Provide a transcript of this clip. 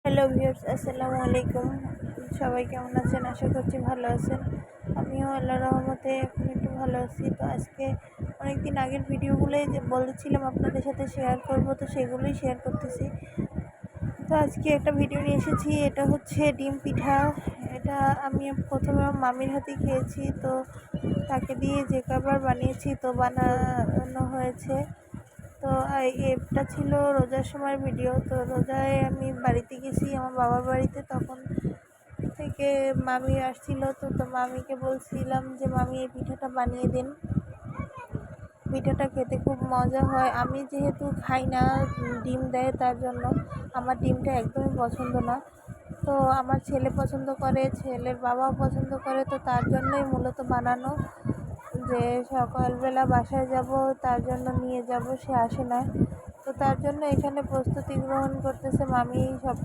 Hello viewers, আসসালামু আলাইকুম। সবাই কেমন আছেন? আশা করছি ভালো আছেন। আমিও আল্লাহর রহমতে এখন একটু ভালো আছি। তো আজকে অনেক দিন আগের ভিডিওগুলোই যে বলেছিলাম আপনাদের সাথে শেয়ার করব, তো সেগুলোই শেয়ার করতেছি। তো আজকে একটা ভিডিও নিয়ে এসেছি, এটা হচ্ছে ডিম পিঠা। এটা আমি প্রথমে আমার মামির হাতে খেয়েছি, তো তাকে দিয়ে যে কবার বানিয়েছি তো বানানো হয়েছে। তো এটা ছিল রোজার সময়ের ভিডিও। তো রোজায় আমি বাড়িতে গেছি, আমার বাবার বাড়িতে, তখন থেকে মামি আসছিল। তো মামিকে বলছিলাম যে মামি এই পিঠাটা বানিয়ে দিন। পিঠাটা খেতে খুব মজা হয়। আমি যেহেতু খাই না, ডিম দেয়, তার জন্য আমার ডিমটা একদমই পছন্দ না। তো আমার ছেলে পছন্দ করে, ছেলের বাবাও পছন্দ করে, তো তার জন্যই মূলত বানানো, যে সকালবেলা বাসায় যাব, তার জন্য নিয়ে যাব, সে আসে না। তো তার জন্য এখানে প্রস্তুতি গ্রহণ করতেছে মামি সব